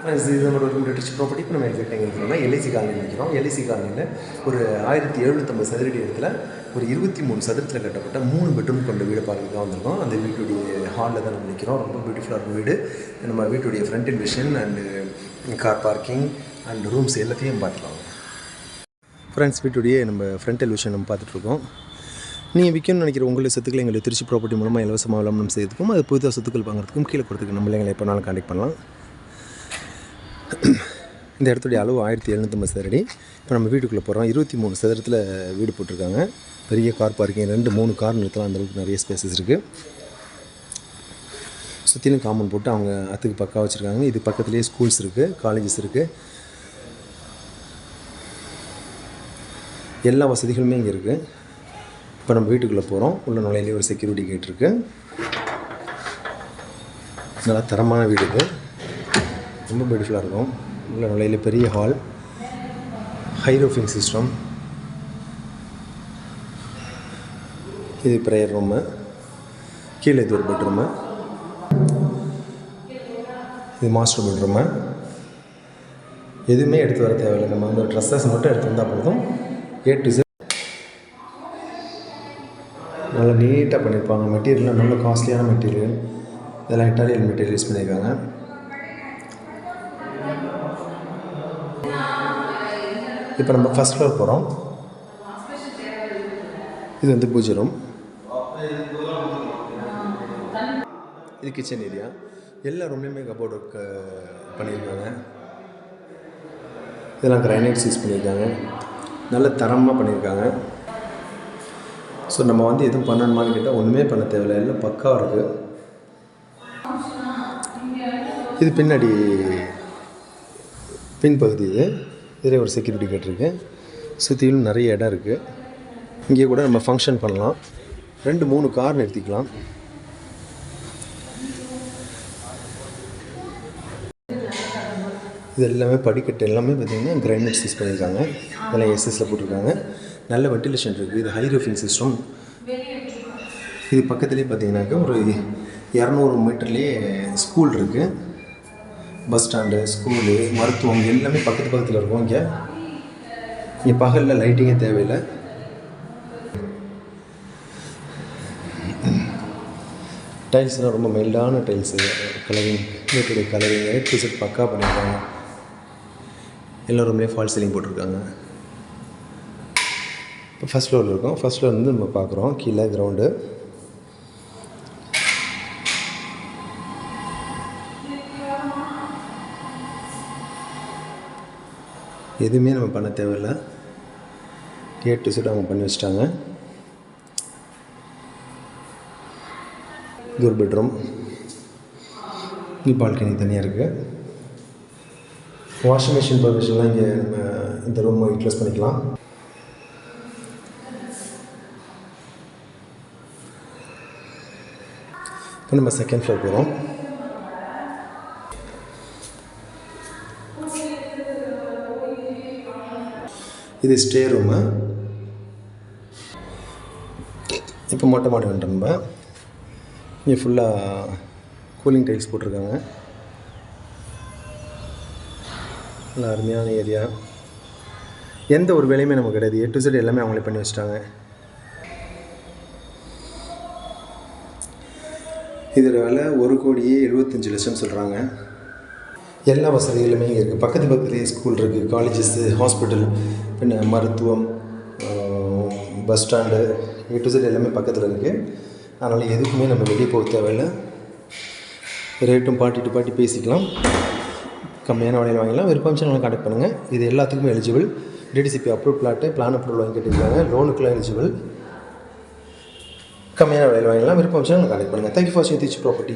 Friends, இது நம்மளோட ஒரு ரிச் ப்ராப்பர்ட்டி. இப்போ நம்ம எக்ஸாக்ட் எங்கே இருக்கிறோம்னா எல்ஐசி காலனியில் நிற்கிறோம். எல்ஐசி காலனியில் ஒரு 1750 சதுரடி இடத்துல ஒரு 23 சதுரத்தில் கட்டப்பட்ட 3 பெட்ரூம் கொண்ட வீடு பார்க்க தான் வந்திருக்கோம். அந்த வீட்டுடைய ஹாலில் தான் நம்ம நிற்கிறோம். ரொம்ப பியூட்டிஃபுல்லான வீடு. நம்ம வீட்டுடைய front elevation and car parking and rooms எல்லாத்தையும் பார்த்துக்கலாம். ஃப்ரெண்ட்ஸ், வீட்டுடைய நம்ம ஃப்ரண்ட் எலிவேஷன் நம்ம பார்த்துட்ருக்கோம். நீங்கள் விற்கணும்னு நினைக்கிற உங்களுடைய சொத்துக்களை எங்களுடைய திருச்சி ப்ராப்பர்ட்டி மூலமாக இலவசமாக விளம்பரம் செய்யறதுக்கும் அது புதிதாக சொத்துக்கள் வாங்குறதுக்கும் கீழே கொடுத்துருக்கு நம்மளை எங்களை எப்போனாலும் கான்டெக்ட் பண்ணலாம். இந்த இடத்துடைய அளவு 1750 சதுரடி. இப்போ நம்ம வீட்டுக்குள்ளே போகிறோம். 23 சதுரத்தில் வீடு போட்டிருக்காங்க. பெரிய கார் பார்க்கிங் 2-3 கார் நிறுத்தலாம். அந்தளவுக்கு நிறைய ஸ்பேசஸ் இருக்குது. சுற்றிலும் காம்பவுண்ட் போட்டு அவங்க அதுக்கு பக்கா வச்சுருக்காங்க. இது பக்கத்துலேயே ஸ்கூல்ஸ் இருக்குது, காலேஜஸ் இருக்குது. எல்லா வசதிகளுமே இங்கே இருக்குது. இப்போ நம்ம வீட்டுக்குள்ளே போகிறோம். உள்ள நுழையிலே ஒரு செக்யூரிட்டி கேட் இருக்குது. நல்லா தரமான வீடு இது. ரொம்ப பியூட்டிஃபுல்லாக இருக்கும். உள்ள நுழையில பெரிய ஹால், ஹைரோஃபிங் சிஸ்டம். இது ப்ரேயர் ரூமு. கீழே இது ஒரு பெட்ரூமு. இது மாஸ்டர் பெட்ரூமு. எதுவுமே எடுத்து வர தேவையில்லை. நம்ம வந்து ட்ரெஸ்ஸஸ் மட்டும் எடுத்து வந்தால் போதும். A to Z நல்லா நீட்டாக பண்ணியிருப்பாங்க. மெட்டீரியல்லாம் நல்ல காஸ்ட்லியான மெட்டீரியல். இதெல்லாம் இட்டாலியன் மெட்டீரியல் யூஸ் பண்ணியிருக்காங்க. இப்போ நம்ம ஃபஸ்ட் ஃப்ளோர் போகிறோம். இது வந்து பூஜை ரூம். இது கிச்சன் ஏரியா. எல்லா ரூம்லேயுமே கபோர்ட் ஒர்க் பண்ணியிருக்காங்க. இதெல்லாம் கிரைனைட்ஸ் யூஸ் பண்ணியிருக்காங்க. நல்ல தரமாக பண்ணியிருக்காங்க. ஸோ நம்ம வந்து எதுவும் பண்ணணுமான்னு கேட்டால் ஒன்றுமே பண்ண தேவையில்லை. எல்லாம் பக்காவாக இருக்குது. இது பின்னாடி பின்பகுதி. இதில் ஒரு செக்யூரிட்டி கேட் இருக்குது. சுற்றிலும் நிறைய இடம் இருக்குது. இங்கே கூட நம்ம ஃபங்க்ஷன் பண்ணலாம். 2-3 கார் நிறுத்திக்கலாம். இது எல்லாமே படிக்கட்டு எல்லாமே பார்த்திங்கன்னா கிரைனைட்ஸ் யூஸ் பண்ணியிருக்காங்க. இதெல்லாம் எஸ்எஸில் போட்டிருக்காங்க. நல்ல வென்டிலேஷன் இருக்குது. இது ஹை ரூஃபிங் சிஸ்டம். இது பக்கத்துலேயே பார்த்திங்கனாக்கா ஒரு 200 மீட்டர்லேயே ஸ்கூல் இருக்குது. பஸ் ஸ்டாண்டு, ஸ்கூலு, மருத்துவம் எல்லாமே பக்கத்தில் இருக்கும். இங்கே பகலில் லைட்டிங்கே தேவையில்லை. டைல்ஸ்லாம் ரொம்ப மைல்டான டைல்ஸு. கலரிங் வீட்டுடைய கலரிங் A to Z பக்கா பண்ணியிருக்காங்க. எல்லா ரூம்லேயும் ஃபால் சீலிங் போட்டிருக்காங்க. இப்போ ஃபஸ்ட் ஃப்ளோரில் இருக்கோம். ஃபஸ்ட் ஃப்ளோர் வந்து நம்ம பார்க்குறோம். கீழே கிரவுண்டு. எதுவுமே நம்ம பண்ண தேவையில்லை. A to Z அவங்க பண்ணி வச்சிட்டாங்க. இது ஒரு பெட்ரூம். இங்கே பால்கனி தனியாக இருக்குது. வாஷிங் மிஷின் பர்மிஷன்லாம் இங்கே நம்ம இந்த ரூமை யூட்டிலைஸ் பண்ணிக்கலாம். இப்போ நம்ம செகண்ட் ஃப்ளோர் போகிறோம். இது ஸ்டே ரூமு. இப்போ மொட்டை மாடி வந்துட்டோம். நம்ம இங்கே ஃபுல்லாக கூலிங் டைல்ஸ் போட்டிருக்காங்க. நல்லா அருமையான ஏரியா. எந்த ஒரு வேலையுமே நமக்கு கிடையாது. A to Z எல்லாமே அவங்களே பண்ணி வச்சிட்டாங்க. இதில் விலை 1,75,00,000 சொல்கிறாங்க. எல்லா வசதிகளுமே இங்கே இருக்குது. பக்கத்துலேயே ஸ்கூல் இருக்குது, காலேஜஸ்ஸு, ஹாஸ்பிட்டல், பின்ன மருத்துவம், bus stand, A to Z எல்லாமே பக்கத்தில் இருக்குது. அதனால் எதுக்குமே நம்ம வெளியே போக தேவையில்லை. ரேட்டும் பாட்டி பேசிக்கலாம். கம்மியான விலையில் வாங்கிக்கலாம். விருப்பம் நல்லா கான்டெக்ட் பண்ணுங்கள். இது எல்லாத்துக்குமே eligible. DDCP approve plot, plan approval வாங்கி கேட்டிருக்காங்க. லோனுக்குலாம் எலிஜிபிள். கம்மியான விலையில் வாங்கிக்கலாம். விருப்பம் நல்லா கான்டெக்ட் பண்ணுங்கள். தேங்க்யூ ஃபார் வாட்சிங் திருச்சி ப்ராப்பர்ட்டி.